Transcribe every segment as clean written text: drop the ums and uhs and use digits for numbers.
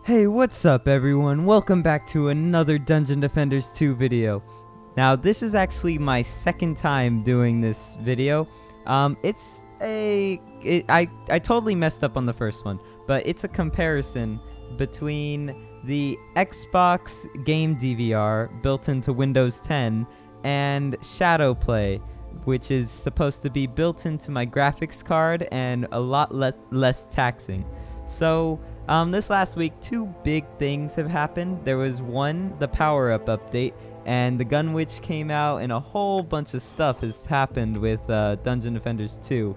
Hey, what's up everyone? Welcome back to another Dungeon Defenders 2 video. Now, this is actually my second time doing this video. I totally messed up on the first one, but it's a comparison between the Xbox Game DVR built into Windows 10 and Shadowplay, which is supposed to be built into my graphics card and a lot less taxing. So, this last week, two big things have happened. There was one, the power-up update, and the Gun Witch came out, and a whole bunch of stuff has happened with Dungeon Defenders 2.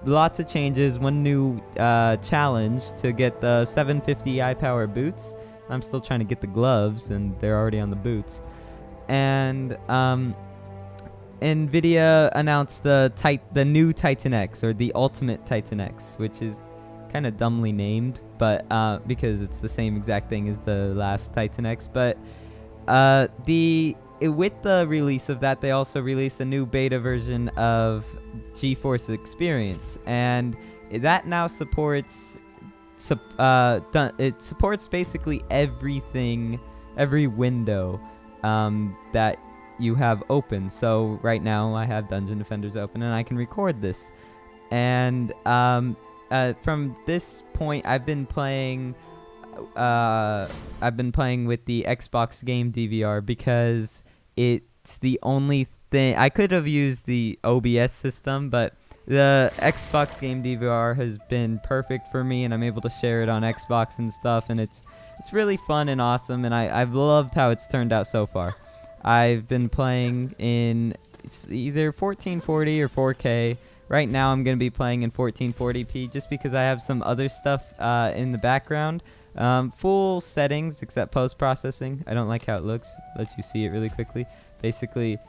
Lots of changes, one new challenge to get the 750 eye-power boots. I'm still trying to get the gloves, and they're already on the boots. And Nvidia announced the new Titan X, or the Ultimate Titan X, which is kind of dumbly named, but because it's the same exact thing as the last Titan X. But with the release of that, they also released a new beta version of GeForce Experience, and that now supports basically everything, every window that you have open. So right now I have Dungeon Defenders open, and I can record this. And from this point, I've been playing with the Xbox Game DVR because it's the only thing. I could have used the OBS system, but the Xbox Game DVR has been perfect for me, and I'm able to share it on Xbox and stuff, and it's really fun and awesome, and I've loved how it's turned out so far. I've been playing in either 1440 or 4K. Right now I'm going to be playing in 1440p just because I have some other stuff in the background. Full settings except post-processing. I don't like how it looks. Lets you see it really quickly. Basically,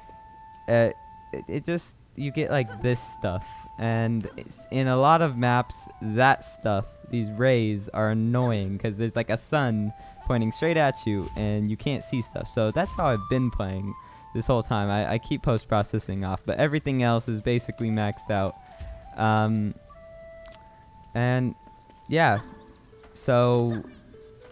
you get like this stuff. And in a lot of maps, that stuff, these rays, are annoying because there's like a sun pointing straight at you and you can't see stuff. So that's how I've been playing this whole time. I keep post-processing off, but everything else is basically maxed out. And yeah, so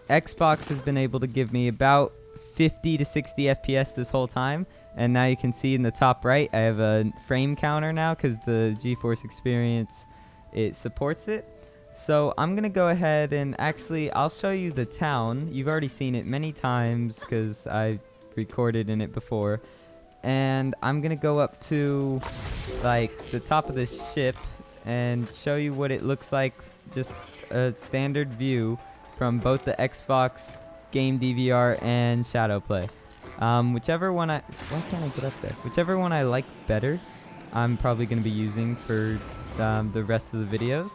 Xbox has been able to give me about 50 to 60 FPS this whole time, and now you can see in the top right I have a frame counter now because the GeForce Experience, it supports it. So I'm gonna go ahead and actually I'll show you the town. You've already seen it many times because I recorded in it before, and I'm gonna go up to like the top of this ship and show you what it looks like, just a standard view from both the Xbox Game DVR and Shadowplay. Whichever one why can't I get up there? Whichever one I like better, I'm probably gonna be using for the rest of the videos.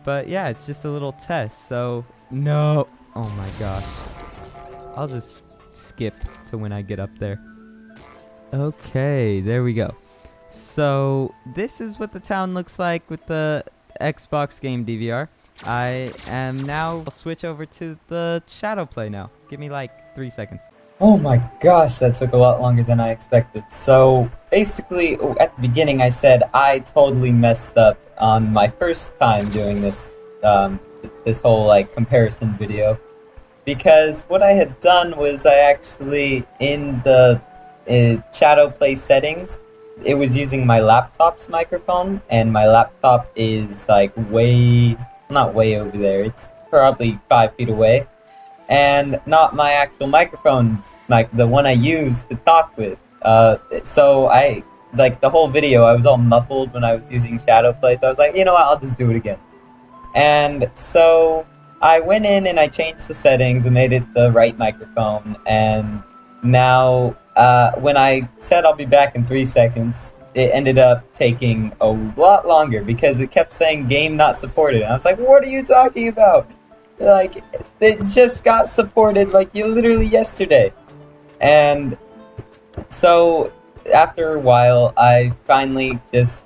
But yeah, it's just a little test. So no, oh my gosh, I'll just skip to when I get up there. Okay, there we go. So this is what the town looks like with the Xbox Game DVR. I am now, I'll switch over to the Shadowplay now. Give me like 3 seconds. Oh my gosh, that took a lot longer than I expected. So basically, at the beginning I said I totally messed up on my first time doing this this whole like comparison video, because what I had done was I actually, in the Shadowplay settings, it was using my laptop's microphone, and my laptop is like not way over there, it's probably 5 feet away, and not my actual microphone's the one I use to talk with. So I, like, the whole video I was all muffled when I was using Shadowplay, so I was like, you know what, I'll just do it again. And so I went in and I changed the settings and made it the right microphone, and now when I said I'll be back in 3 seconds, it ended up taking a lot longer because it kept saying game not supported. And I was like, what are you talking about? Like, it just got supported like literally yesterday. And so after a while, I finally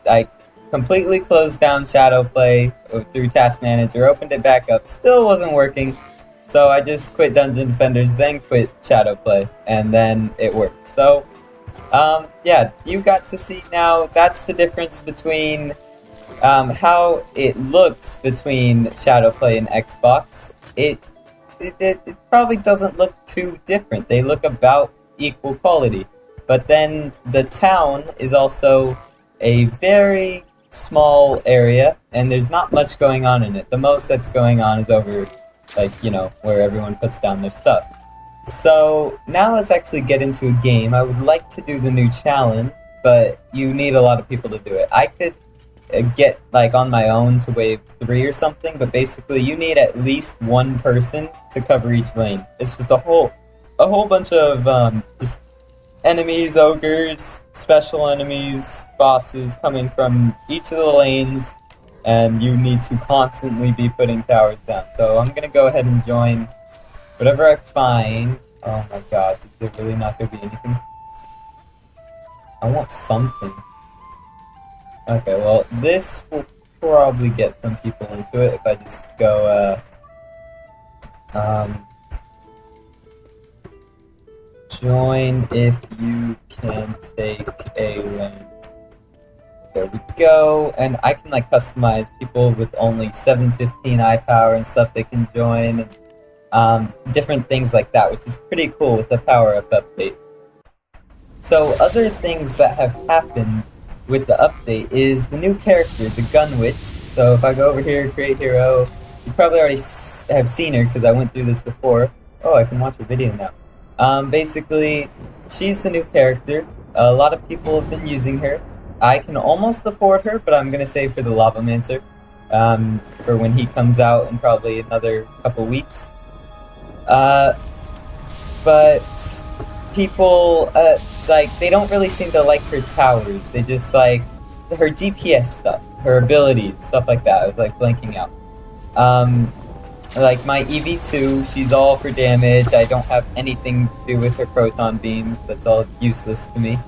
I completely closed down Shadowplay through Task Manager, opened it back up, still wasn't working. So I just quit Dungeon Defenders, then quit Shadowplay, and then it worked. So, yeah, you got to see now, that's the difference between how it looks between Shadowplay and Xbox. it probably doesn't look too different. They look about equal quality. But then the town is also a very small area, and there's not much going on in it. The most that's going on is over, like, where everyone puts down their stuff. So now let's actually get into a game. I would like to do the new challenge, but you need a lot of people to do it. I could get like on my own to wave 3 or something, but basically you need at least one person to cover each lane. It's just a whole bunch of just enemies, ogres, special enemies, bosses coming from each of the lanes, and you need to constantly be putting towers down. So I'm gonna go ahead and join whatever I find. Oh my gosh, is there really not gonna be anything? I want something. Okay, well, this will probably get some people into it if I just go, join if you can take a lane. There we go, and I can, like, customize people with only 715 eye power and stuff they can join, and different things like that, which is pretty cool with the power-up update. So, other things that have happened with the update is the new character, the Gun Witch. So if I go over here, create hero, you probably already have seen her because I went through this before. Oh, I can watch her video now. Basically, she's the new character. A lot of people have been using her. I can almost afford her, but I'm going to save for the Lavamancer for when he comes out in probably another couple weeks. But people, they don't really seem to like her towers. They just like her DPS stuff, her abilities, stuff like that. I was like blanking out. Like my EV2, she's all for damage. I don't have anything to do with her proton beams. That's all useless to me.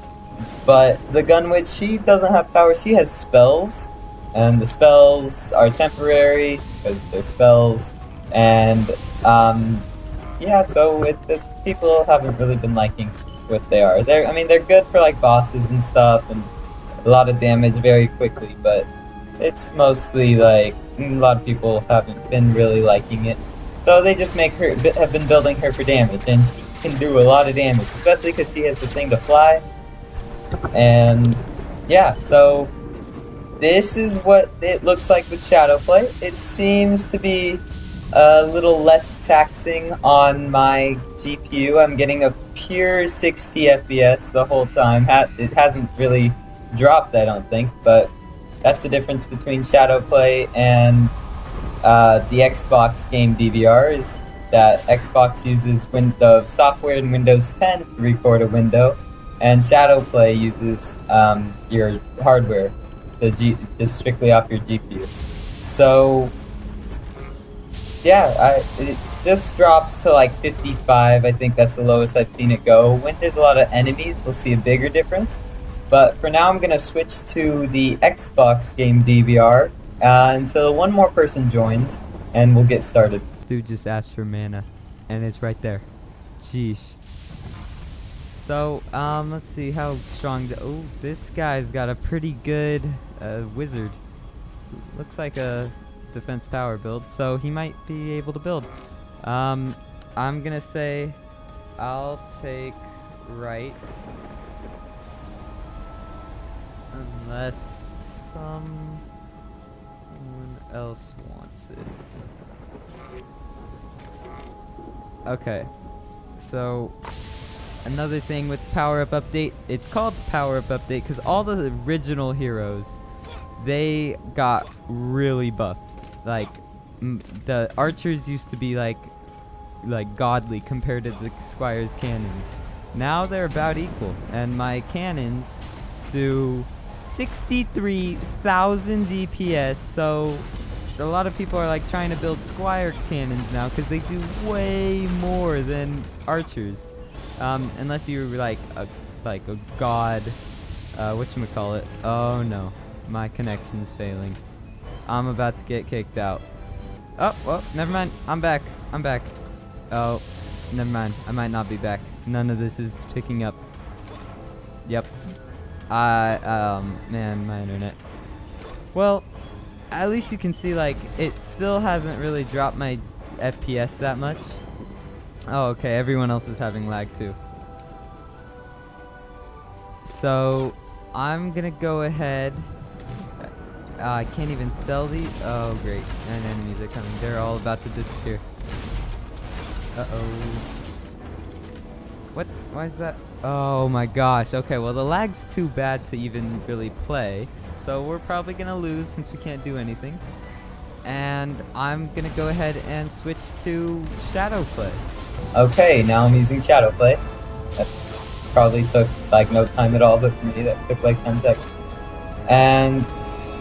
But the Gun Witch, she doesn't have powers. She has spells, and the spells are temporary because they're spells. And yeah, so the people haven't really been liking what they are. They're good for like bosses and stuff, and a lot of damage very quickly. But it's mostly like a lot of people haven't been really liking it. So they just have been building her for damage, and she can do a lot of damage, especially because she has the thing to fly. And yeah, so this is what it looks like with Shadowplay. It seems to be a little less taxing on my GPU. I'm getting a pure 60 FPS the whole time. It hasn't really dropped, I don't think, but that's the difference between Shadowplay and the Xbox Game DVR, is that Xbox uses Windows software in Windows 10 to record a window, and Shadowplay uses your hardware, just strictly off your GPU. So yeah, it just drops to like 55. I think that's the lowest I've seen it go. When there's a lot of enemies, we'll see a bigger difference. But for now, I'm going to switch to the Xbox Game DVR until one more person joins, and we'll get started. Dude just asked for mana, and it's right there. Jeesh. So, let's see how strong oh, this guy's got a pretty good wizard. Looks like a defense power build, so he might be able to build. I'm gonna say I'll take right, unless someone else wants it. Okay, so another thing with power up update, it's called power up update because all the original heroes, they got really buffed. Like the archers used to be like godly compared to the squire's cannons. Now they're about equal, and my cannons do 63,000 DPS. So a lot of people are like trying to build squire cannons now because they do way more than archers. Unless you're like a god, whatchamacallit. Oh no, my connection's failing. I'm about to get kicked out. Oh, well, never mind. I'm back. Oh, never mind. I might not be back. None of this is picking up. Yep. Man, my internet. Well, at least you can see, like, it still hasn't really dropped my FPS that much. Oh, okay, everyone else is having lag too. So, I'm gonna go ahead. I can't even sell these. Oh, great. And enemies are coming. They're all about to disappear. Uh-oh. What? Why is that? Oh my gosh. Okay, well the lag's too bad to even really play. So we're probably gonna lose since we can't do anything. And I'm gonna go ahead and switch to Shadowplay. Okay, now I'm using Shadowplay. That probably took like no time at all, but for me that took like 10 seconds. And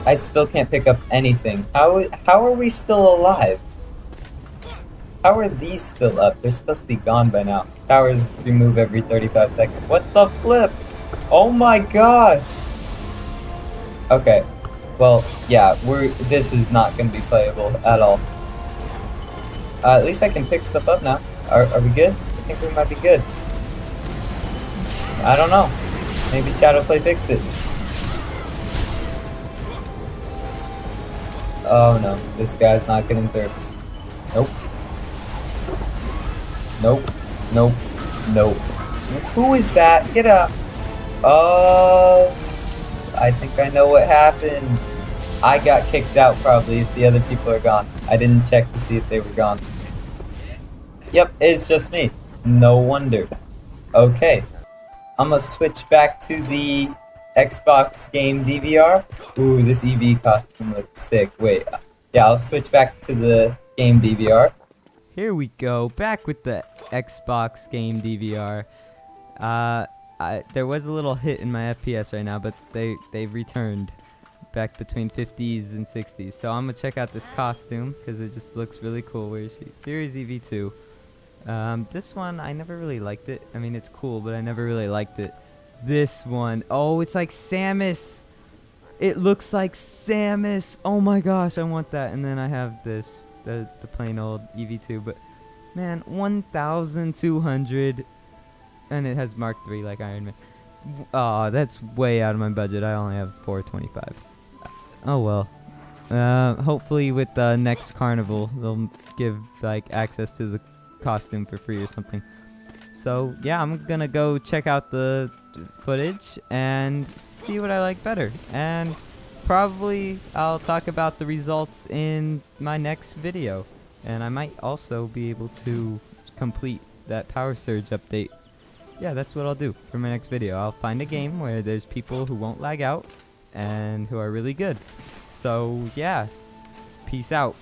I still can't pick up anything. How are we still alive? How are these still up? They're supposed to be gone by now. Towers remove every 35 seconds. What the flip? Oh my gosh! Okay, well, yeah, this is not going to be playable at all. At least I can pick stuff up now. Are we good? I think we might be good. I don't know. Maybe Shadowplay fixed it. Oh no, this guy's not getting through. Nope. Nope. Nope. Nope. Who is that? Get up. Oh, I think I know what happened. I got kicked out probably if the other people are gone. I didn't check to see if they were gone. Yep, it's just me. No wonder. Okay. I'm gonna switch back to the Xbox Game DVR. Ooh, this EV costume looks sick. Wait. Yeah, I'll switch back to the Game DVR. Here we go, back with the Xbox Game DVR. There was a little hit in my FPS right now, but they've returned back between 50s and 60s. So I'm gonna check out this costume because it just looks really cool. Where is she? Series EV2. This one I never really liked it. I mean, it's cool, but I never really liked it. This one, oh, it's like Samus. It looks like Samus. Oh my gosh, I want that. And then I have this. The plain old EV2, but man, 1,200, and it has Mark III like Iron Man. Oh, that's way out of my budget. I only have 425. Oh well. Hopefully with the next carnival, they'll give like access to the costume for free or something. So yeah, I'm gonna go check out the footage and see what I like better, and probably I'll talk about the results in my next video, and I might also be able to complete that power surge update. Yeah, that's what I'll do for my next video. I'll find a game where there's people who won't lag out and who are really good. So yeah, peace out.